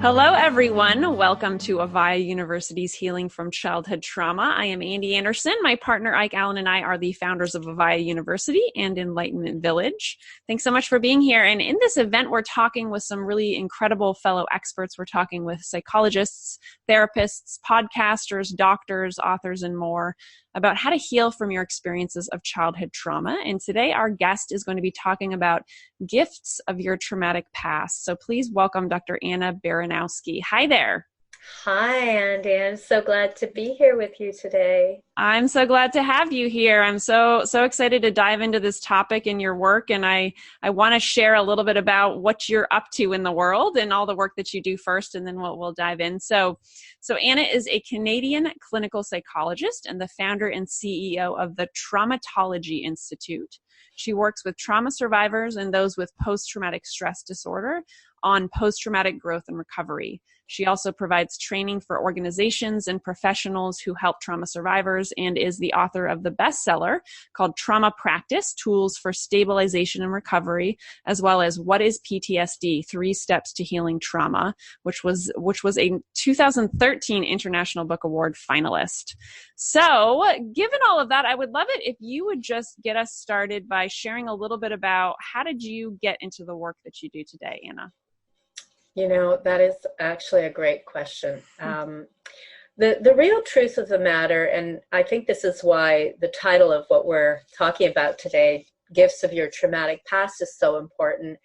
Hello, everyone. Welcome to Avaya University's Healing from Childhood Trauma. I am Ande Anderson. My partner, Ike Allen, and I are the founders of Avaya University and Enlightenment Village. Thanks so much for being here. And in this event, we're talking with some really incredible fellow experts. We're talking with psychologists, therapists, podcasters, doctors, authors, and more about how to heal from your experiences of childhood trauma. And today our guest is going to be talking about gifts of your traumatic past. So please welcome Dr. Ande Baranowsky. Hi there. Hi, Andy. I'm so glad to be here with you today. I'm so glad to have you here. I'm so excited to dive into this topic and your work. And I want to share a little bit about what you're up to in the world and all the work that you do first, and then we'll dive in. So Anna is a Canadian clinical psychologist and the founder and CEO of the Traumatology Institute. She works with trauma survivors and those with post-traumatic stress disorder on post-traumatic growth and recovery. She also provides training for organizations and professionals who help trauma survivors and is the author of the bestseller called Trauma Practice: Tools for Stabilization and Recovery, as well as What is PTSD? 3 Steps to Healing Trauma, which was a 2013 International Book Award finalist. So, given all of that, I would love it if you would just get us started by sharing a little bit about how did you get into the work that you do today, Anna? You know, that is actually a great question. The real truth of the matter, and I think this is why the title of what we're talking about today, Gifts of Your Traumatic Past, is so important,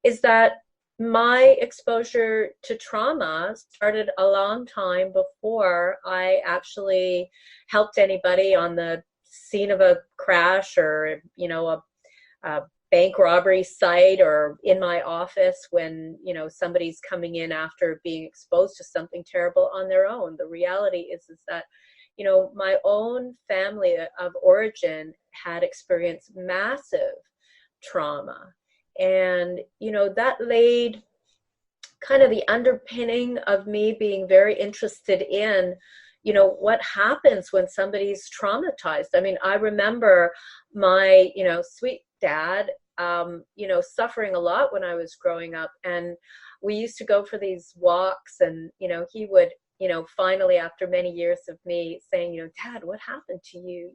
is that my exposure to trauma started a long time before I actually helped anybody on the scene of a crash or, a bank robbery site, or in my office when, somebody's coming in after being exposed to something terrible on their own. The reality is that, my own family of origin had experienced massive trauma. And, that laid kind of the underpinning of me being very interested in, what happens when somebody's traumatized. I mean, I remember my, sweet dad, suffering a lot when I was growing up. And we used to go for these walks, and, he would, finally, after many years of me saying, Dad, what happened to you?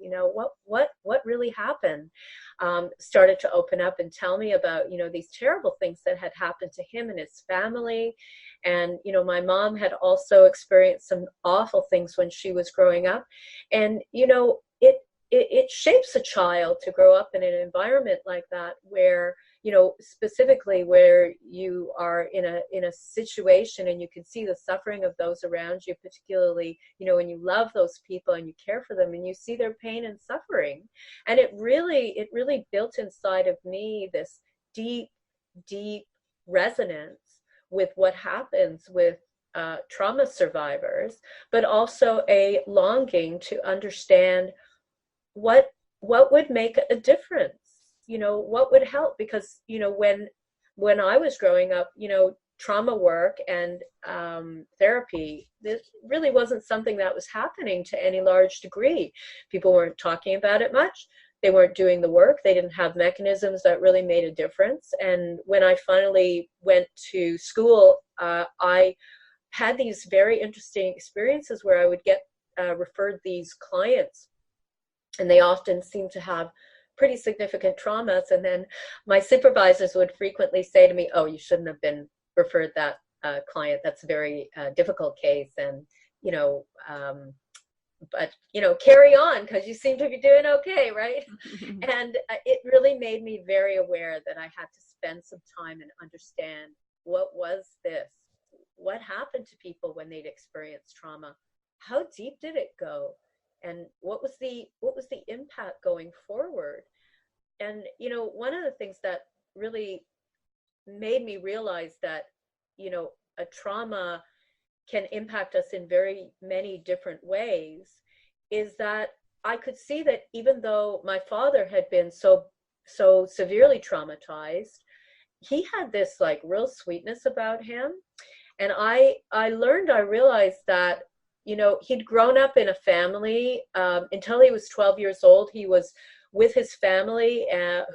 What really happened? Started to open up and tell me about, these terrible things that had happened to him and his family. And, my mom had also experienced some awful things when she was growing up. And, it shapes a child to grow up in an environment like that, where, specifically where you are in a situation and you can see the suffering of those around you, particularly, when you love those people and you care for them and you see their pain and suffering. And it really built inside of me this deep, deep resonance with what happens with trauma survivors, but also a longing to understand what would make a difference, what would help. Because, when I was growing up, trauma work and therapy, this really wasn't something that was happening to any large degree. People weren't talking about it much. They weren't doing the work. They didn't have mechanisms that really made a difference. And when I finally went to school, I had these very interesting experiences where I would get referred these clients, and they often seem to have pretty significant traumas. And then my supervisors would frequently say to me, oh, you shouldn't have been referred that client. That's a very difficult case. And, but, carry on because you seem to be doing okay, right? And it really made me very aware that I had to spend some time and understand, what was this? What happened to people when they'd experienced trauma? How deep did it go? And what was the impact going forward? And, one of the things that really made me realize that, a trauma can impact us in very many different ways is that I could see that even though my father had been so severely traumatized, he had this like real sweetness about him. And I realized that, he'd grown up in a family until he was 12 years old. He was with his family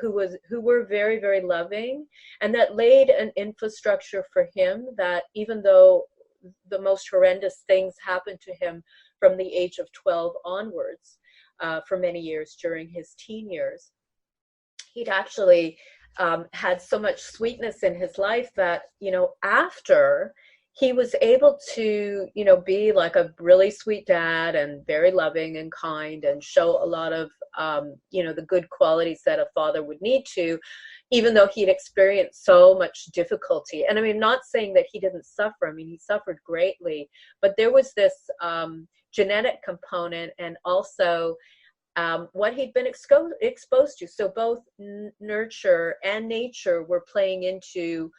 who were very, very loving, and that laid an infrastructure for him that even though the most horrendous things happened to him from the age of 12 onwards, for many years during his teen years. He'd actually had so much sweetness in his life that, after he was able to, be like a really sweet dad and very loving and kind and show a lot of, the good qualities that a father would need to, even though he'd experienced so much difficulty. And I mean, not saying that he didn't suffer. I mean, he suffered greatly, but there was this genetic component, and also what he'd been exposed to. So both nurture and nature were playing into,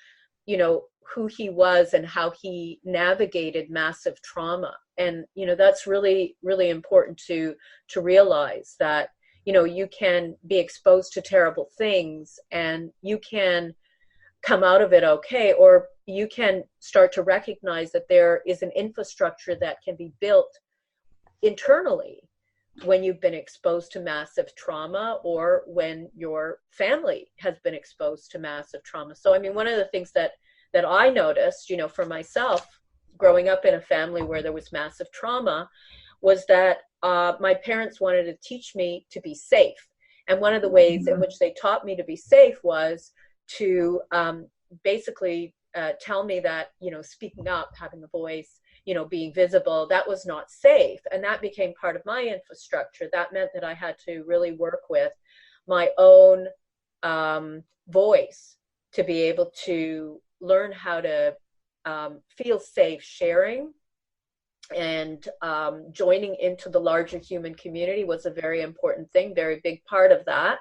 who he was and how he navigated massive trauma. And, that's really, really important to realize that, you can be exposed to terrible things and you can come out of it okay, or you can start to recognize that there is an infrastructure that can be built internally when you've been exposed to massive trauma, or when your family has been exposed to massive trauma. So, I mean, one of the things that I noticed, for myself, growing up in a family where there was massive trauma, was that my parents wanted to teach me to be safe. And one of the ways in which they taught me to be safe was to basically tell me that, speaking up, having a voice, being visible, that was not safe. And that became part of my infrastructure. That meant that I had to really work with my own voice to be able to learn how to feel safe sharing, and joining into the larger human community was a very important thing, very big part of that.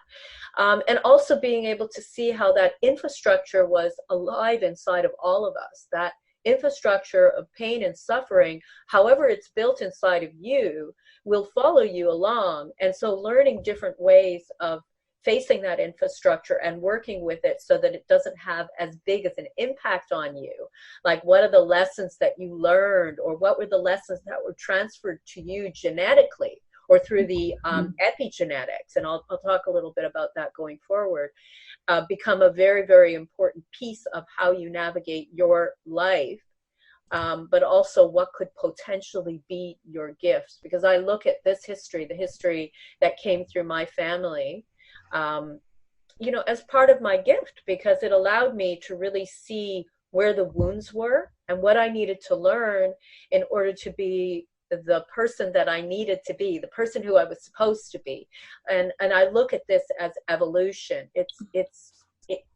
And also being able to see how that infrastructure was alive inside of all of us, that infrastructure of pain and suffering, however it's built inside of you, will follow you along. And so learning different ways of facing that infrastructure and working with it so that it doesn't have as big as an impact on you. Like, what are the lessons that you learned, or what were the lessons that were transferred to you genetically or through the epigenetics? And I'll talk a little bit about that going forward. Become a very, very important piece of how you navigate your life, but also what could potentially be your gifts. Because I look at this history, the history that came through my family, as part of my gift, because it allowed me to really see where the wounds were and what I needed to learn in order to be the person that I needed to be, the person who I was supposed to be. And I look at this as evolution.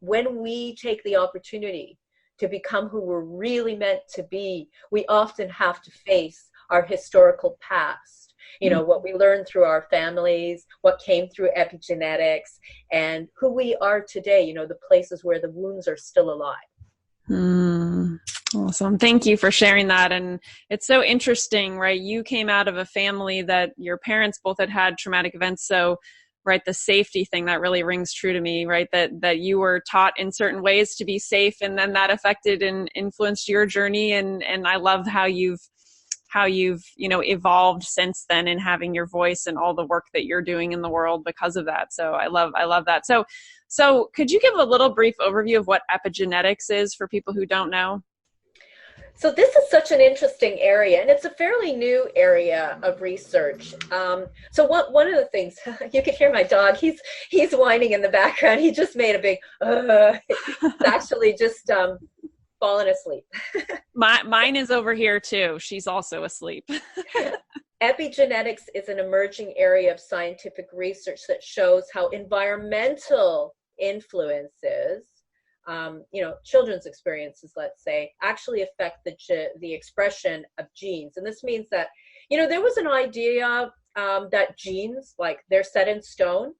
When we take the opportunity to become who we're really meant to be, we often have to face our historical past. What we learned through our families, what came through epigenetics, and who we are today, the places where the wounds are still alive. Awesome. Thank you for sharing that. And it's so interesting, right? You came out of a family that your parents both had traumatic events. So, right, the safety thing, that really rings true to me, right? That you were taught in certain ways to be safe, and then that affected and influenced your journey. And I love how you've evolved since then, in having your voice and all the work that you're doing in the world because of that. So I love that. So could you give a little brief overview of what epigenetics is for people who don't know? So this is such an interesting area, and it's a fairly new area of research. So one of the things, you could hear my dog, he's whining in the background. He just made a big, it's actually just fallen asleep. Mine is over here too. She's also asleep. Epigenetics is an emerging area of scientific research that shows how environmental influences, children's experiences, let's say, actually affect the expression of genes. And this means that, there was an idea that genes, like, they're set in stone,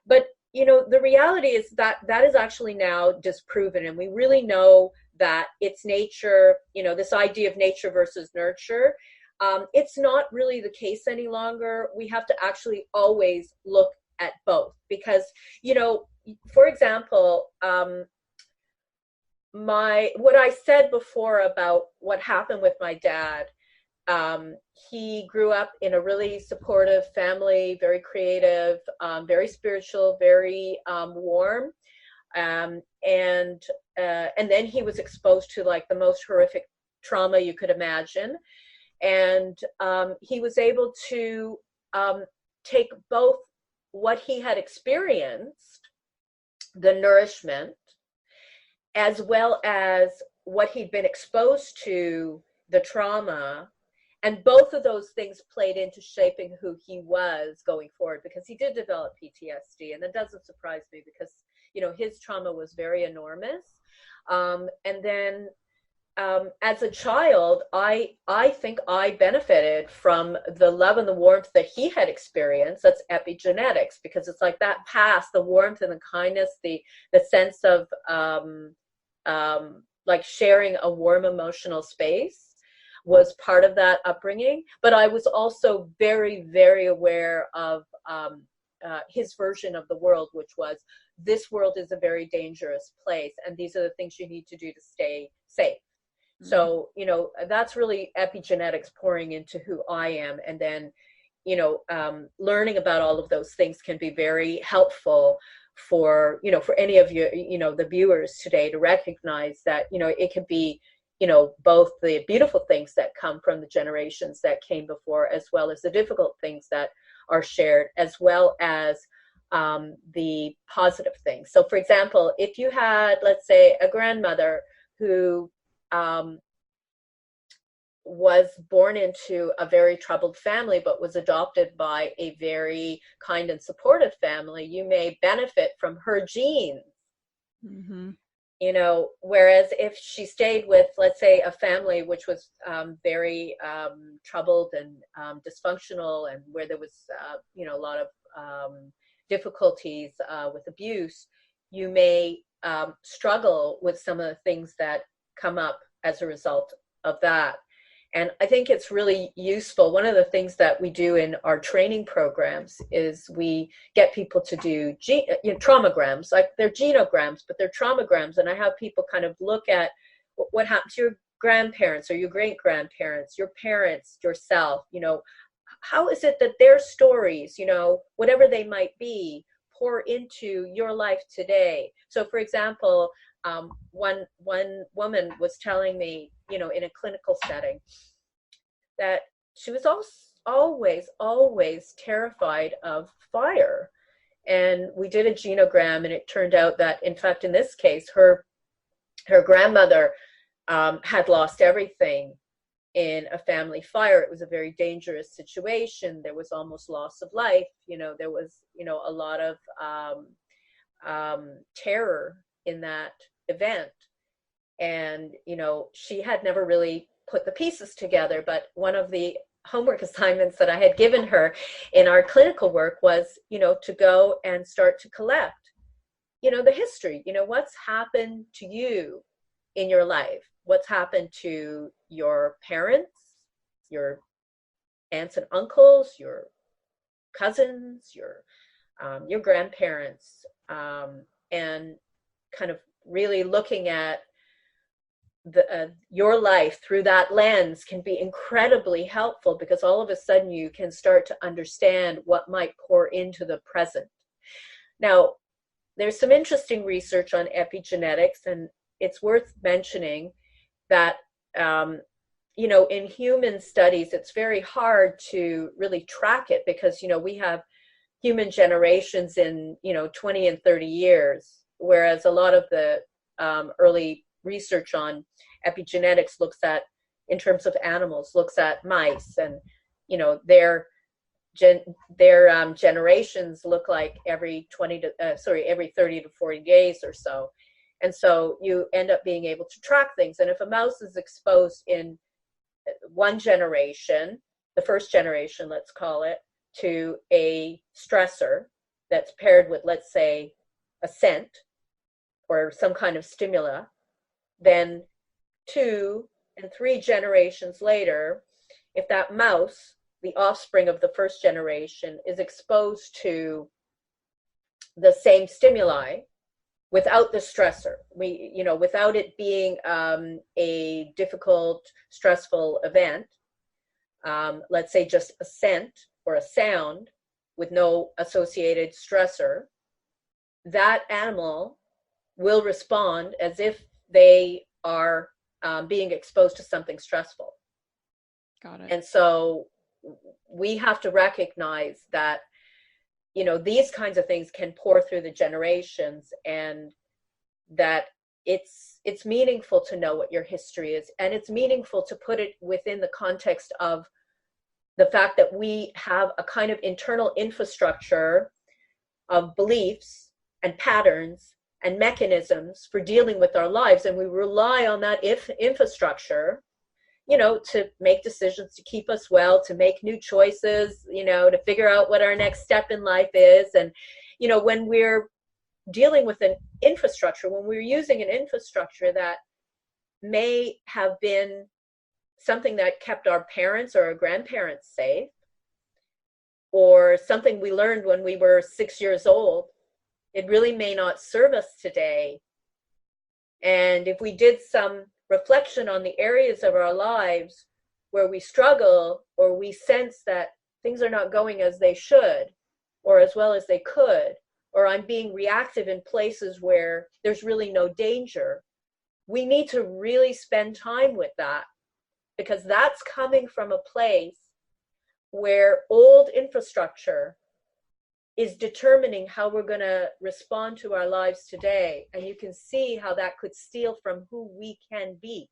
but, the reality is that is actually now disproven, and we really know that it's nature, this idea of nature versus nurture, it's not really the case any longer. We have to actually always look at both, because, for example, what I said before about what happened with my dad, he grew up in a really supportive family, very creative, very spiritual, very warm. And then he was exposed to, like, the most horrific trauma you could imagine. And he was able to take both what he had experienced, the nourishment, as well as what he'd been exposed to, the trauma, and both of those things played into shaping who he was going forward, because he did develop PTSD, and that doesn't surprise me because, you know, his trauma was very enormous. And then as a child, I think I benefited from the love and the warmth that he had experienced. That's epigenetics, because it's like that past, the warmth and the kindness, the sense of like sharing a warm emotional space was part of that upbringing. But I was also very, very aware of his version of the world, which was, this world is a very dangerous place, and these are the things you need to do to stay safe. Mm-hmm. So, you know, that's really epigenetics pouring into who I am. And then, you know, learning about all of those things can be very helpful for, you know, for any of you, you know, the viewers today, to recognize that, you know, it could be, you know, both the beautiful things that come from the generations that came before, as well as the difficult things that are shared, as well as the positive things. So, for example, if you had, let's say, a grandmother who was born into a very troubled family, but was adopted by a very kind and supportive family, you may benefit from her genes. Mm-hmm. You know, whereas if she stayed with, let's say, a family which was very troubled and dysfunctional, and where there was, you know, a lot of difficulties with abuse, you may struggle with some of the things that come up as a result of that. And I think it's really useful. One of the things that we do in our training programs is we get people to do traumograms. Like, they're genograms, but they're traumograms. And I have people kind of look at what happened to your grandparents or your great-grandparents, your parents, yourself. You know, how is it that their stories, you know, whatever they might be, pour into your life today? So, for example, one woman was telling me, you know, in a clinical setting, that she was always terrified of fire. And we did a genogram, and it turned out that, in fact, in this case, her grandmother had lost everything in a family fire. It was a very dangerous situation. There was almost loss of life. You know, there was, you know, a lot of terror in that event. And, you know, she had never really put the pieces together. But one of the homework assignments that I had given her in our clinical work was, you know, to go and start to collect, you know, the history, you know, what's happened to you in your life, what's happened to your parents, your aunts and uncles, your cousins, your grandparents, and kind of really looking at your life through that lens can be incredibly helpful, because all of a sudden you can start to understand what might pour into the present. Now, there's some interesting research on epigenetics, and it's worth mentioning that, you know, in human studies, it's very hard to really track it, because, you know, we have human generations in, you know, 20 and 30 years, whereas a lot of the early research on epigenetics looks at, in terms of animals, looks at mice, and, you know, their generations look like every 30 to 40 days or so. And so you end up being able to track things. And if a mouse is exposed in one generation, the first generation, let's call it, to a stressor that's paired with, let's say, a scent or some kind of stimula, then 2 and 3 generations later, if that mouse, the offspring of the first generation, is exposed to the same stimuli without the stressor, without it being a difficult, stressful event, let's say just a scent or a sound with no associated stressor, that animal will respond as if they are being exposed to something stressful. Got it. And so we have to recognize that, you know, these kinds of things can pour through the generations, and that it's meaningful to know what your history is, and it's meaningful to put it within the context of the fact that we have a kind of internal infrastructure of beliefs and patterns and mechanisms for dealing with our lives, and we rely on that infrastructure, you know, to make decisions, to keep us well, to make new choices, you know, to figure out what our next step in life is. And, you know, when we're dealing with an infrastructure, when we're using an infrastructure that may have been something that kept our parents or our grandparents safe, or something we learned when we were 6 years old, it really may not serve us today. And if we did some reflection on the areas of our lives where we struggle, or we sense that things are not going as they should or as well as they could, or I'm being reactive in places where there's really no danger, we need to really spend time with that, because that's coming from a place where old infrastructure is determining how we're going to respond to our lives today. And you can see how that could steal from who we can be.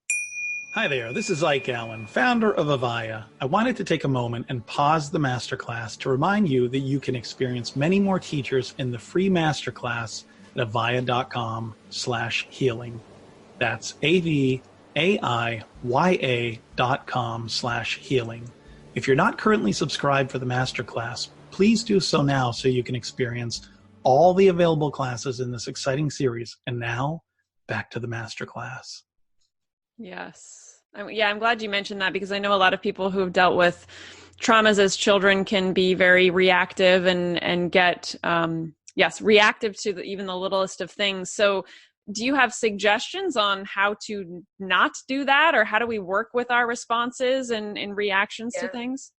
Hi there, this is Ike Allen, founder of Avaya. I wanted to take a moment and pause the masterclass to remind you that you can experience many more teachers in the free masterclass at avaya.com/healing. That's AVAIYA.com/healing. If you're not currently subscribed for the masterclass, please do so now so you can experience all the available classes in this exciting series. And now, back to the masterclass. Yes. I'm glad you mentioned that, because I know a lot of people who have dealt with traumas as children can be very reactive and get, reactive to even the littlest of things. So do you have suggestions on how to not do that, or how do we work with our responses and reactions to things?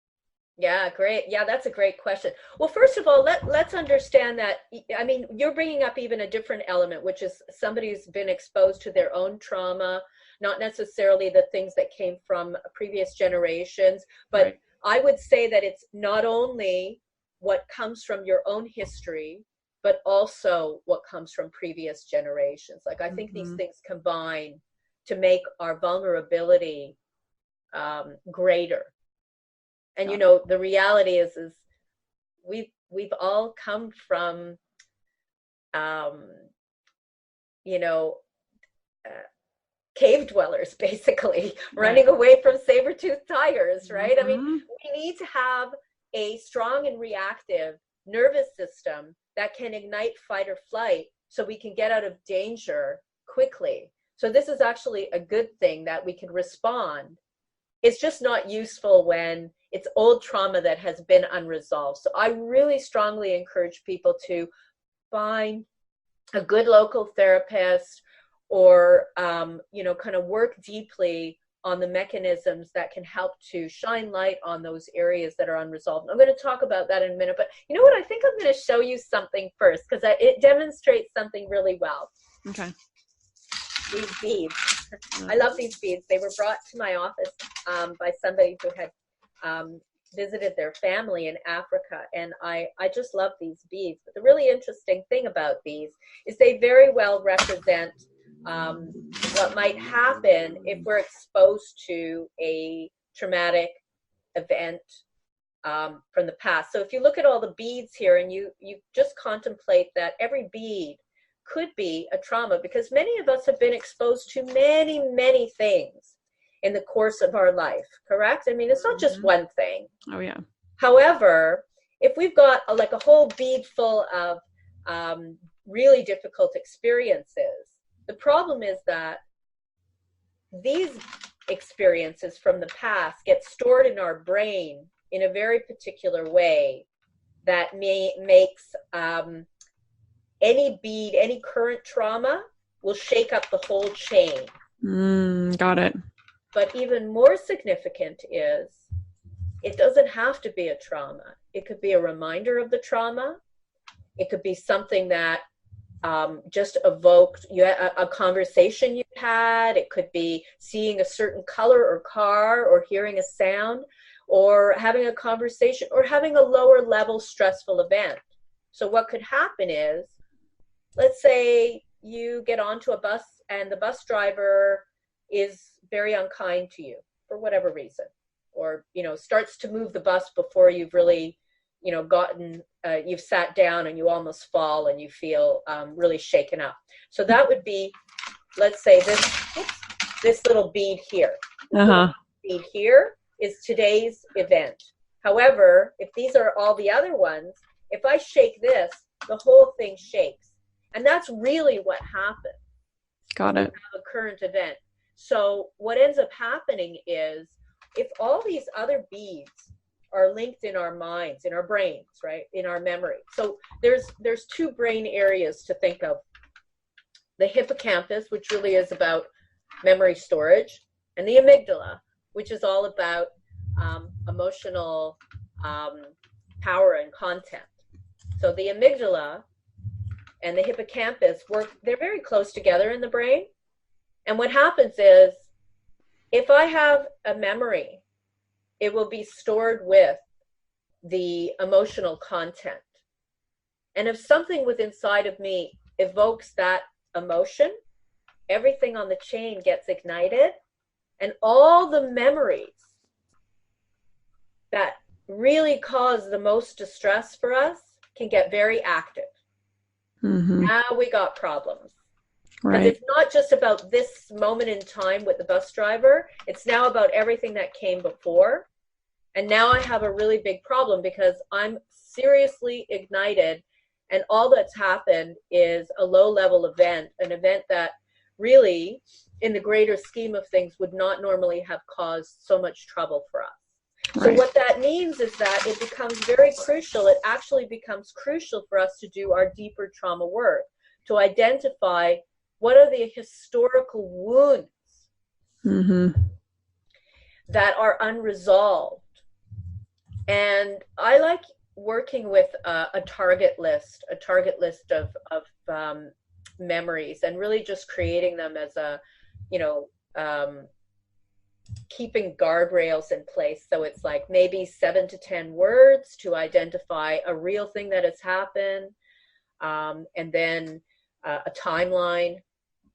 Yeah, great. Yeah, that's a great question. Well, first of all, let's understand that, I mean, you're bringing up even a different element, which is somebody's been exposed to their own trauma, not necessarily the things that came from previous generations, but right. I would say that it's not only what comes from your own history, but also what comes from previous generations. Like, I think these things combine to make our vulnerability greater. And, you know, the reality is we've all come from, cave dwellers, basically, running away from saber-toothed tigers, right? I mean, we need to have a strong and reactive nervous system that can ignite fight or flight so we can get out of danger quickly. So this is actually a good thing, that we can respond. It's just not useful when it's old trauma that has been unresolved. So I really strongly encourage people to find a good local therapist, or, kind of work deeply on the mechanisms that can help to shine light on those areas that are unresolved. I'm going to talk about that in a minute, but you know what? I think I'm going to show you something first, because it demonstrates something really well. Okay. These beads. I love these beads. They were brought to my office by somebody who had visited their family in Africa, and I just love these beads. But the really interesting thing about these is they very well represent what might happen if we're exposed to a traumatic event from the past. So if you look at all the beads here, and you just contemplate that every bead could be a trauma, because many of us have been exposed to many, many things in the course of our life, correct? I mean, it's not just one thing. Oh, yeah. However, if we've got a whole bead full of really difficult experiences, the problem is that these experiences from the past get stored in our brain in a very particular way that makes any bead, any current trauma will shake up the whole chain. Got it. But even more significant is, it doesn't have to be a trauma. It could be a reminder of the trauma. It could be something that just evoked a conversation you had. It could be seeing a certain color or car, or hearing a sound, or having a conversation, or having a lower level stressful event. So what could happen is, let's say you get onto a bus and the bus driver is very unkind to you for whatever reason, or, starts to move the bus before you've really, you've sat down and you almost fall and you feel really shaken up. So that would be, let's say this little bead here. Uh-huh. Bead here is today's event. However, if these are all the other ones, if I shake this, the whole thing shakes. And that's really what happened. Got it. A current event. So what ends up happening is, if all these other beads are linked in our minds, in our brains, right, in our memory. So there's two brain areas to think of. The hippocampus, which really is about memory storage, and the amygdala, which is all about emotional power and content. So the amygdala and the hippocampus they're very close together in the brain. And what happens is, if I have a memory, it will be stored with the emotional content. And if something within inside of me evokes that emotion, everything on the chain gets ignited, and all the memories that really cause the most distress for us can get very active. Mm-hmm. Now we got problems. Right. Because it's not just about this moment in time with the bus driver. It's now about everything that came before. And now I have a really big problem because I'm seriously ignited, and all that's happened is a low-level event, an event that really, in the greater scheme of things, would not normally have caused so much trouble for us. Right. So what that means is that it becomes very crucial. It actually becomes crucial for us to do our deeper trauma work, to identify what are the historical wounds Mm-hmm. that are unresolved. And I like working with a target list of memories, and really just creating them as a, keeping guardrails in place. So it's like maybe 7 to 10 words to identify a real thing that has happened, and then a timeline,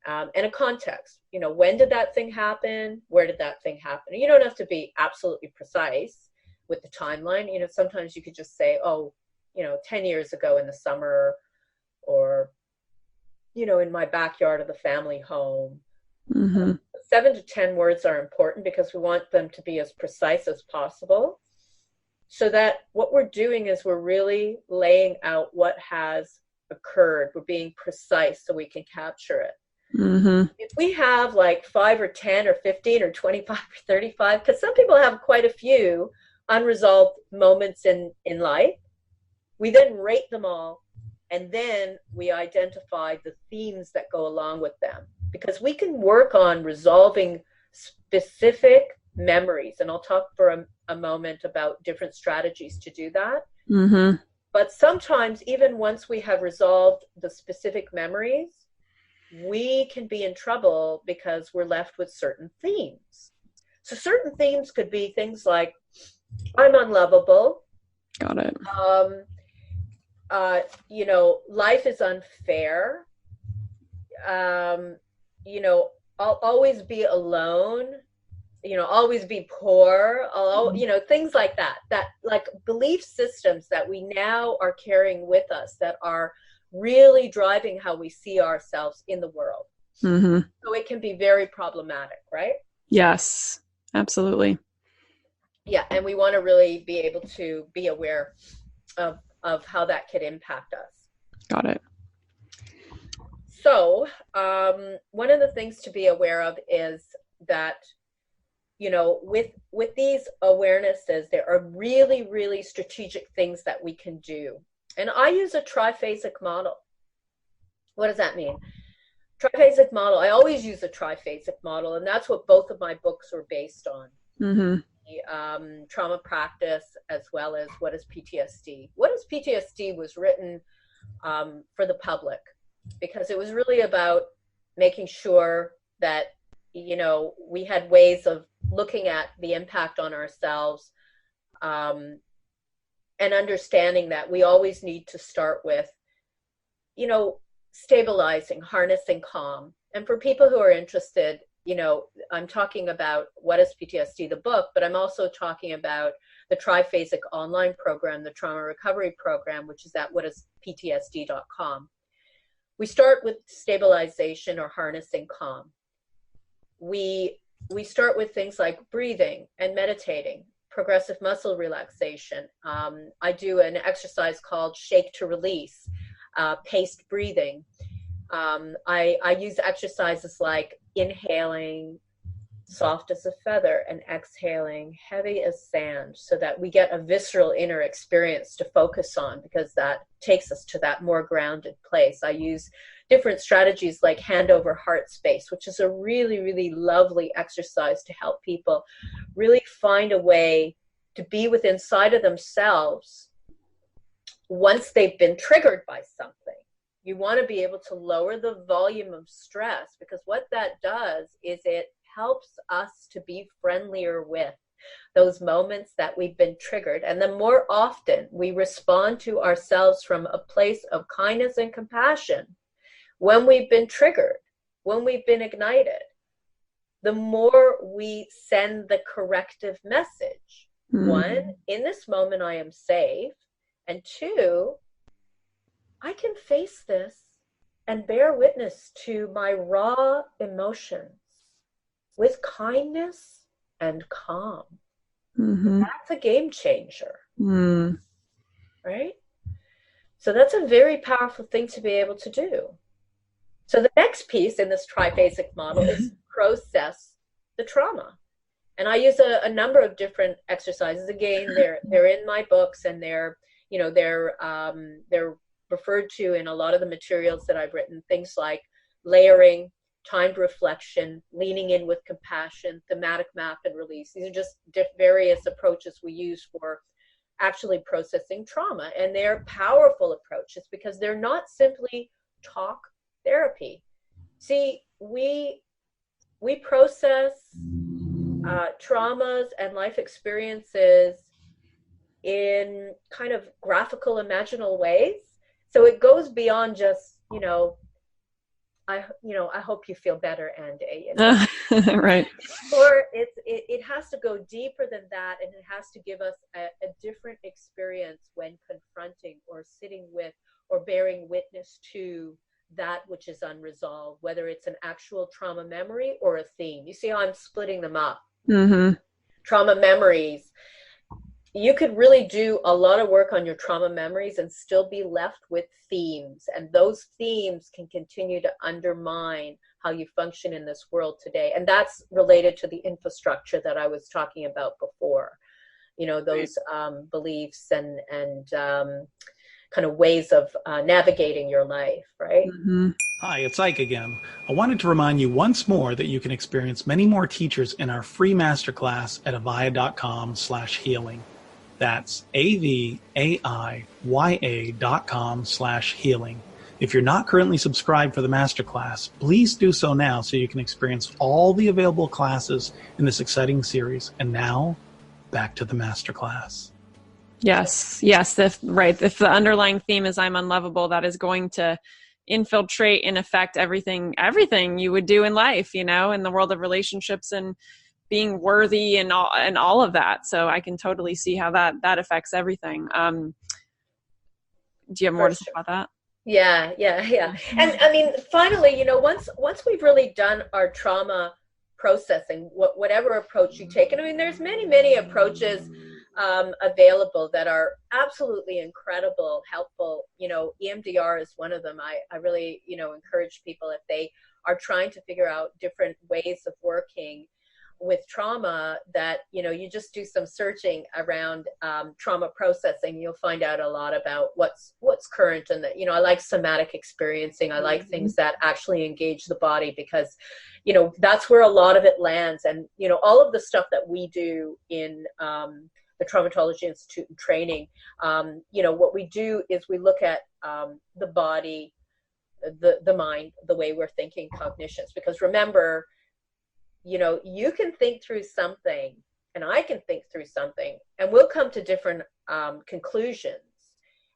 and a context. When did that thing happen? Where did that thing happen? You don't have to be absolutely precise with the timeline. Sometimes you could just say, 10 years ago in the summer, or, in my backyard of the family home. Mm-hmm. 7 to 10 words are important because we want them to be as precise as possible, so that what we're doing is we're really laying out what has occurred. We're being precise so we can capture it. Mm-hmm. If we have like 5 or 10 or 15 or 25 or 35, because some people have quite a few unresolved moments in life, we then rate them all, and then we identify the themes that go along with them, because we can work on resolving specific memories. And I'll talk for a moment about different strategies to do that. Mm-hmm. But sometimes, even once we have resolved the specific memories, we can be in trouble because we're left with certain themes. So certain themes could be things like, I'm unlovable. Got it. Life is unfair. I'll always be alone. Always be poor. Things like that. That, like, belief systems that we now are carrying with us that are really driving how we see ourselves in the world. Mm-hmm. So it can be very problematic, right? Yes, absolutely. Yeah, and we want to really be able to be aware of how that could impact us. Got it. So one of the things to be aware of is that, with these awarenesses, there are really, really strategic things that we can do. And I use a triphasic model. What does that mean? Triphasic model. I always use a triphasic model, and that's what both of my books were based on. Mm-hmm. The trauma practice, as well as What is PTSD. What is PTSD was written for the public. because it was really about making sure that, you know, we had ways of looking at the impact on ourselves, and understanding that we always need to start with, you know, stabilizing, harnessing calm. And for people who are interested, you know, I'm talking about What is PTSD, the book, but I'm also talking about the Triphasic online program, the trauma recovery program, which is at whatisptsd.com. We start with stabilization or harnessing calm. We start with things like breathing and meditating, progressive muscle relaxation. I do an exercise called Shake to Release, paced breathing. I use exercises like inhaling soft as a feather and exhaling heavy as sand, so that we get a visceral inner experience to focus on, because that takes us to that more grounded place. I use different strategies like hand over heart space, which is a really, really lovely exercise to help people really find a way to be with inside of themselves once they've been triggered by something. You want to be able to lower the volume of stress, because what that does is it helps us to be friendlier with those moments that we've been triggered. And the more often we respond to ourselves from a place of kindness and compassion when we've been triggered, when we've been ignited, the more we send the corrective message. One, in this moment I am safe. And two, I can face this and bear witness to my raw emotions with kindness and calm. That's a game changer, right? So that's a very powerful thing to be able to do. So the next piece in this triphasic model is process the trauma. And I use a number of different exercises. Again, they're in my books, and they're referred to in a lot of the materials that I've written. Things like layering, timed reflection, leaning in with compassion, thematic map and release. These are just various approaches we use for actually processing trauma. And they're powerful approaches because they're not simply talk therapy. See, we process traumas and life experiences in kind of graphical, imaginal ways. So it goes beyond just, I hope you feel better, Ande. Right. Or it has to go deeper than that, and it has to give us a different experience when confronting or sitting with or bearing witness to that which is unresolved, whether it's an actual trauma memory or a theme. You see how I'm splitting them up? Trauma memories. You could really do a lot of work on your trauma memories and still be left with themes. And those themes can continue to undermine how you function in this world today. And that's related to the infrastructure that I was talking about before. Those beliefs and kind of ways of navigating your life, right? Hi, it's Ike again. I wanted to remind you once more that you can experience many more teachers in our free masterclass at avaya.com/healing. That's avaya.com/healing. If you're not currently subscribed for the masterclass, please do so now so you can experience all the available classes in this exciting series. And now, back to the masterclass. Yes. If the underlying theme is I'm unlovable, that is going to infiltrate, in effect, everything you would do in life, in the world of relationships and being worthy and all of that. So I can totally see how that affects everything. Do you have more to say about that? Yeah. And I mean, finally, once we've really done our trauma processing, whatever approach you take, and I mean, there's many approaches available that are absolutely incredible, helpful. EMDR is one of them. I really, encourage people, if they are trying to figure out different ways of working with trauma, that, you just do some searching around trauma processing. You'll find out a lot about what's current. And that, I like somatic experiencing. I like things that actually engage the body, because, that's where a lot of it lands. And, all of the stuff that we do in the Traumatology Institute and training, what we do is we look at the body, the mind, the way we're thinking, cognitions. Because remember, you can think through something and I can think through something and we'll come to different conclusions.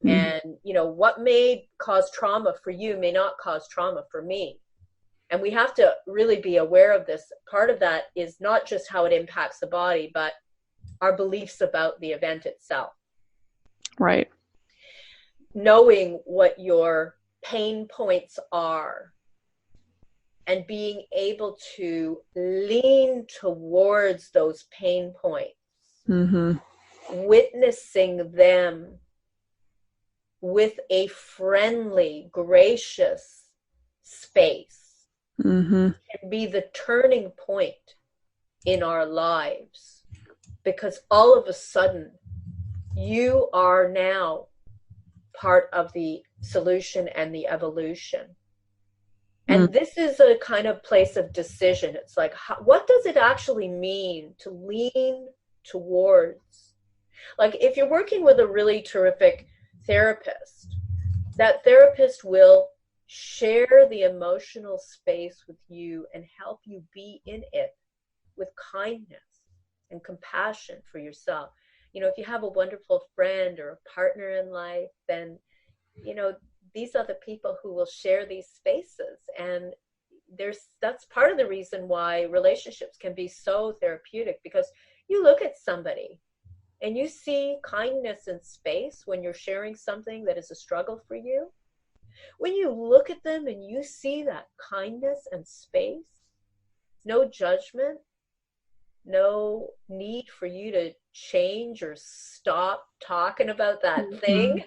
And, what may cause trauma for you may not cause trauma for me. And we have to really be aware of this. Part of that is not just how it impacts the body, but our beliefs about the event itself. Right. Knowing what your pain points are and being able to lean towards those pain points, witnessing them with a friendly, gracious space can be the turning point in our lives, because all of a sudden you are now part of the solution and the evolution. And this is a kind of place of decision. It's like, what does it actually mean to lean towards? Like if you're working with a really terrific therapist, that therapist will share the emotional space with you and help you be in it with kindness and compassion for yourself. If you have a wonderful friend or a partner in life, then, these are the people who will share these spaces. And that's part of the reason why relationships can be so therapeutic, because you look at somebody and you see kindness and space when you're sharing something that is a struggle for you. When you look at them and you see that kindness and space, no judgment, no need for you to change or stop talking about that thing,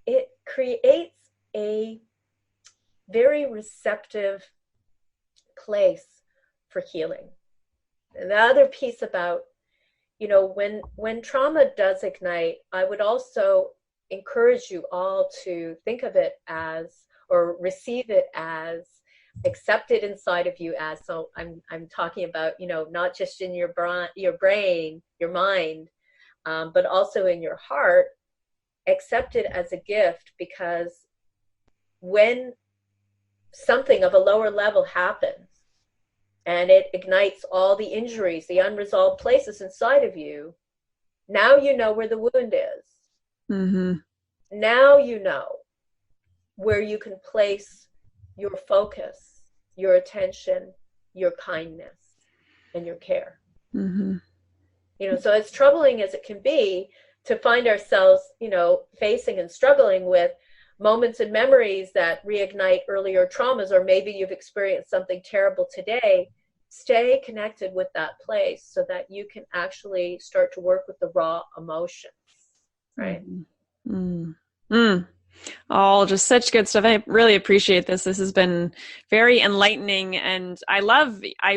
it creates a very receptive place for healing. And the other piece about, when trauma does ignite, I would also encourage you all to think of it as, or receive it as, accept it inside of you as, so I'm talking about, not just in your brain, your mind, but also in your heart. Accept it as a gift, because when something of a lower level happens and it ignites all the injuries, the unresolved places inside of you, now you know where the wound is. Now you know where you can place your focus, your attention, your kindness, and your care. So as troubling as it can be to find ourselves, facing and struggling with moments and memories that reignite earlier traumas, or maybe you've experienced something terrible today, stay connected with that place so that you can actually start to work with the raw emotions, right? Oh, just such good stuff. I really appreciate this. This has been very enlightening, and I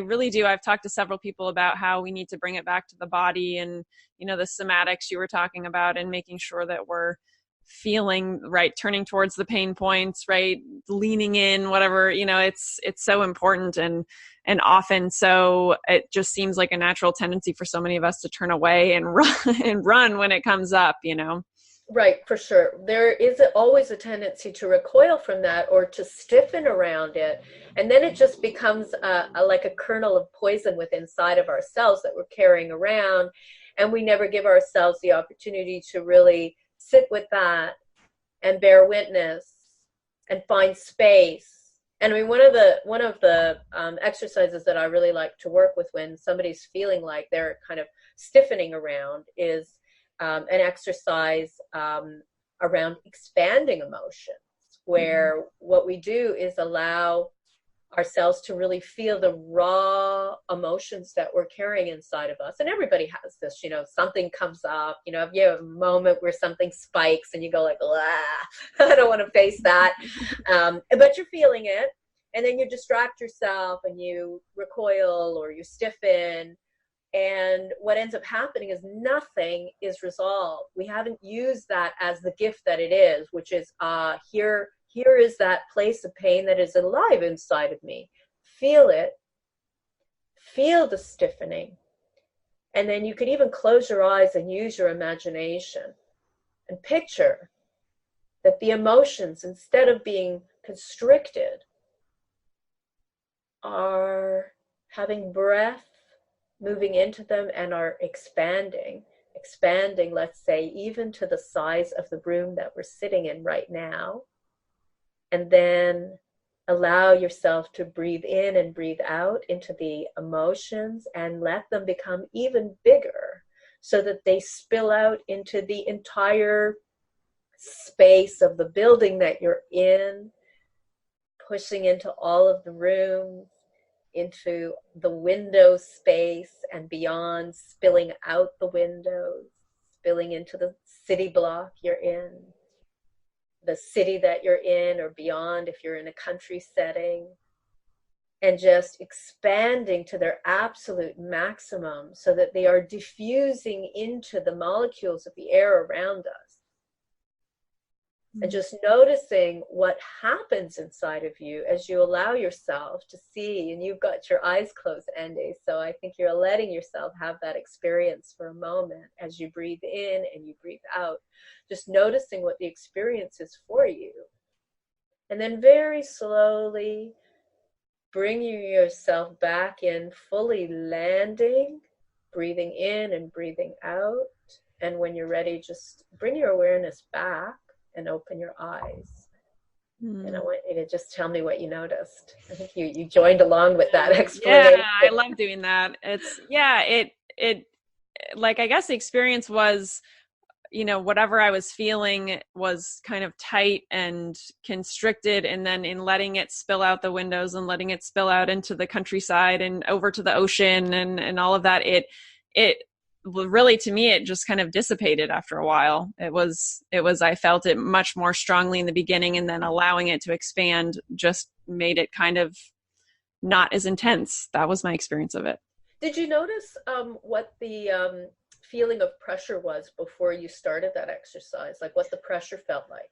really do. I've talked to several people about how we need to bring it back to the body and, the somatics you were talking about, and making sure that we're feeling right, turning towards the pain points, right, leaning in, whatever, it's so important. And often so it just seems like a natural tendency for so many of us to turn away and run when it comes up, Right, for sure. There is always a tendency to recoil from that or to stiffen around it. And then it just becomes like a kernel of poison within inside of ourselves that we're carrying around. And we never give ourselves the opportunity to really sit with that and bear witness and find space. And I mean, one of the exercises that I really like to work with when somebody's feeling like they're kind of stiffening around is an exercise around expanding emotions, where what we do is allow ourselves to really feel the raw emotions that we're carrying inside of us. And everybody has this, something comes up, if you have a moment where something spikes and you go like, I don't want to face that. But you're feeling it. And then you distract yourself and you recoil or you stiffen. And what ends up happening is nothing is resolved. We haven't used that as the gift that it is, which is here is that place of pain that is alive inside of me. Feel it. Feel the stiffening. And then you can even close your eyes and use your imagination and picture that the emotions, instead of being constricted are having breath moving into them and are expanding, let's say, even to the size of the room that we're sitting in right now. And then allow yourself to breathe in and breathe out into the emotions and let them become even bigger so that they spill out into the entire space of the building that you're in, pushing into all of the rooms, into the window space and beyond, spilling out the windows, spilling into the city block you're in, the city that you're in, or beyond if you're in a country setting, and just expanding to their absolute maximum so that they are diffusing into the molecules of the air around us. And just noticing what happens inside of you as you allow yourself to see, and you've got your eyes closed, Ande, so I think you're letting yourself have that experience for a moment as you breathe in and you breathe out, just noticing what the experience is for you. And then very slowly bringing yourself back in, fully landing, breathing in and breathing out. And when you're ready, just bring your awareness back and open your eyes. And I want you to just tell me what you noticed. I think you joined along with that explanation. Yeah, I love doing that. It's, it like, I guess the experience was, whatever I was feeling was kind of tight and constricted. And then in letting it spill out the windows and letting it spill out into the countryside and over to the ocean and all of that, it really, to me, it just kind of dissipated after a while. I felt it much more strongly in the beginning, and then allowing it to expand just made it kind of not as intense. That was my experience of it. Did you notice what the feeling of pressure was before you started that exercise? Like what the pressure felt like?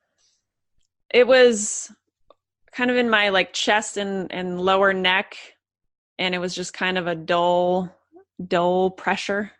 It was kind of in my chest and lower neck, and it was just kind of a dull pressure.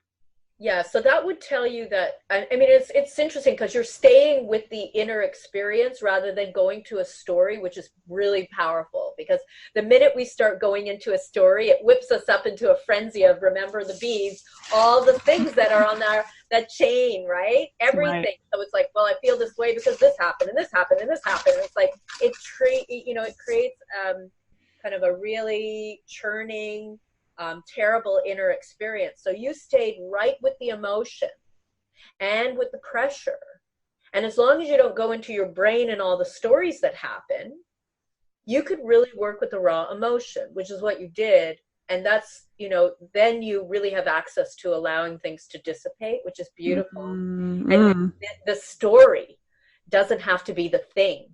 Yeah, so that would tell you that, I mean, it's interesting because you're staying with the inner experience rather than going to a story, which is really powerful, because the minute we start going into a story, it whips us up into a frenzy of remember the beads, all the things that are on that chain, right? Everything. Right. So it's like, well, I feel this way because this happened and this happened and this happened. It's like, it creates kind of a really churning, terrible inner experience. So you stayed right with the emotion and with the pressure. And as long as you don't go into your brain and all the stories that happen, you could really work with the raw emotion, which is what you did. And that's, then you really have access to allowing things to dissipate, which is beautiful. Mm-hmm. And the story doesn't have to be the thing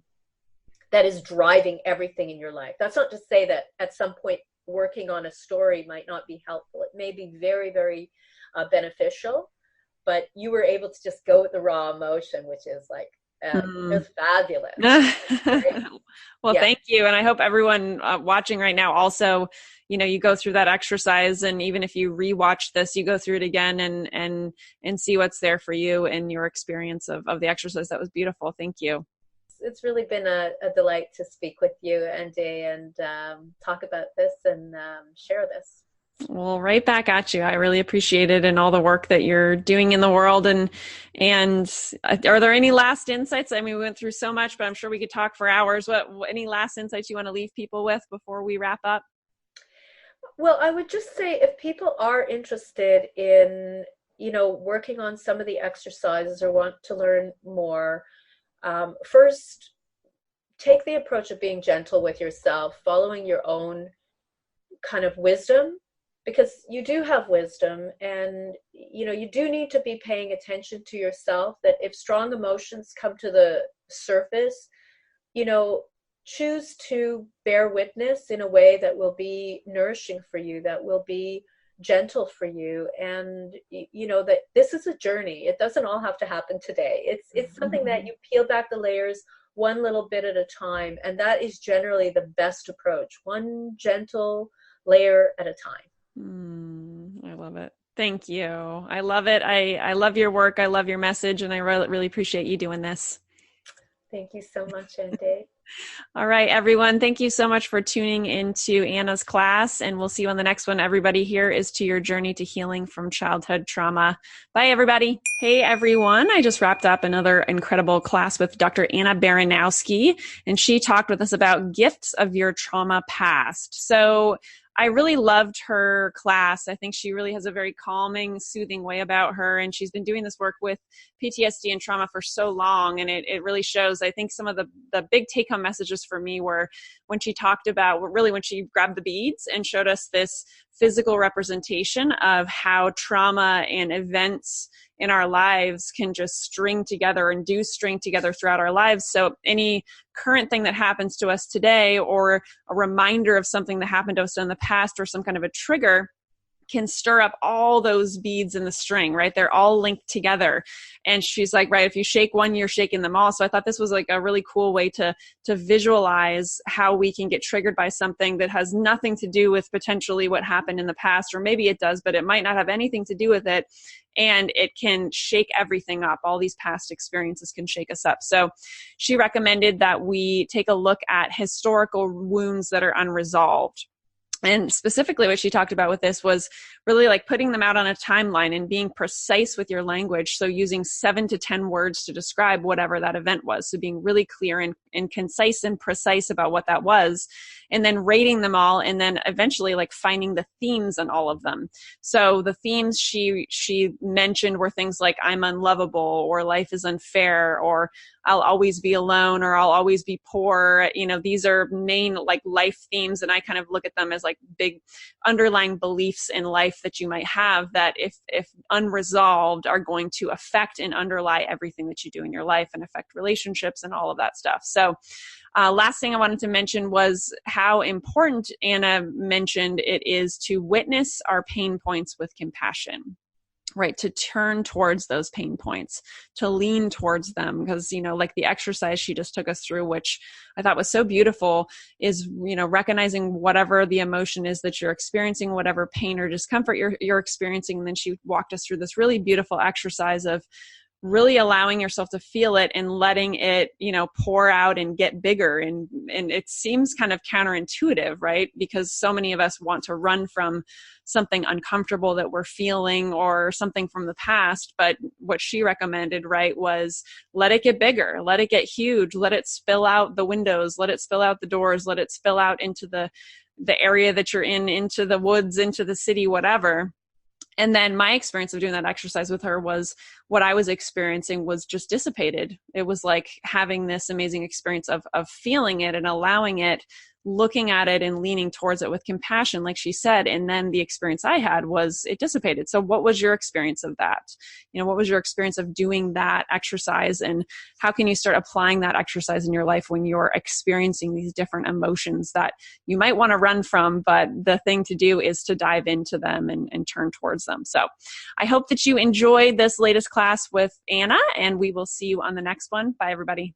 that is driving everything in your life. That's not to say that at some point working on a story might not be helpful. It may be very, very beneficial, but you were able to just go with the raw emotion, which is like just fabulous. Right? Well, yeah. Thank you. And I hope everyone watching right now also, you go through that exercise, and even if you rewatch this, you go through it again and see what's there for you and your experience of the exercise. That was beautiful. Thank you. It's really been a delight to speak with you, Ande, and talk about this and share this. Well, right back at you. I really appreciate it and all the work that you're doing in the world. And are there any last insights? I mean, we went through so much, but I'm sure we could talk for hours. Any last insights you want to leave people with before we wrap up? Well, I would just say if people are interested in, working on some of the exercises or want to learn more, first, take the approach of being gentle with yourself, following your own kind of wisdom, because you do have wisdom, and you do need to be paying attention to yourself, that if strong emotions come to the surface, choose to bear witness in a way that will be nourishing for you, that will be gentle for you, and that this is a journey. It doesn't all have to happen today. It's something that you peel back the layers one little bit at a time, and that is generally the best approach, one gentle layer at a time. I love it. Thank you. I love it. I love your work. I love your message, and I really appreciate you doing this. Thank you so much, Ande. All right, everyone. Thank you so much for tuning into Anna's class, and we'll see you on the next one. Everybody, here is to your journey to healing from childhood trauma. Bye, everybody. Hey, everyone. I just wrapped up another incredible class with Dr. Anna Baranowsky, and she talked with us about gifts of your trauma past. So I really loved her class. I think she really has a very calming, soothing way about her, and she's been doing this work with PTSD and trauma for so long, and it really shows. I think some of the big take-home messages for me were when she talked about, really when she grabbed the beads and showed us this physical representation of how trauma and events in our lives can just string together and do string together throughout our lives. So any current thing that happens to us today, or a reminder of something that happened to us in the past, or some kind of a trigger, can stir up all those beads in the string, right? They're all linked together. And she's like, right, if you shake one, you're shaking them all. So I thought this was like a really cool way to visualize how we can get triggered by something that has nothing to do with potentially what happened in the past, or maybe it does, but it might not have anything to do with it. And it can shake everything up. All these past experiences can shake us up. So she recommended that we take a look at historical wounds that are unresolved. And specifically what she talked about with this was really like putting them out on a timeline and being precise with your language. So using 7 to 10 words to describe whatever that event was. So being really clear and concise and precise about what that was, and then rating them all, and then eventually like finding the themes in all of them. So the themes she mentioned were things like I'm unlovable, or life is unfair, or I'll always be alone, or I'll always be poor. You know, these are main like life themes, and I kind of look at them as like big underlying beliefs in life that you might have that if unresolved are going to affect and underlie everything that you do in your life and affect relationships and all of that stuff. So last thing I wanted to mention was how important Anna mentioned it is to witness our pain points with compassion. Right, to turn towards those pain points, to lean towards them, because, you know, like the exercise she just took us through, which I thought was so beautiful, is, you know, recognizing whatever the emotion is that you're experiencing, whatever pain or discomfort you're experiencing. And then she walked us through this really beautiful exercise of really allowing yourself to feel it and letting it, you know, pour out and get bigger. And it seems kind of counterintuitive, right? Because so many of us want to run from something uncomfortable that we're feeling or something from the past. But what she recommended, right, was let it get bigger, let it get huge, let it spill out the windows, let it spill out the doors, let it spill out into the area that you're in, into the woods, into the city, whatever. And then my experience of doing that exercise with her was what I was experiencing was just dissipated. It was like having this amazing experience of feeling it and allowing it, looking at it and leaning towards it with compassion, like she said. And then the experience I had was it dissipated. So what was your experience of that? You know, what was your experience of doing that exercise, and how can you start applying that exercise in your life when you're experiencing these different emotions that you might want to run from, but the thing to do is to dive into them and turn towards them. So I hope that you enjoyed this latest class with Anna, and we will see you on the next one. Bye, everybody.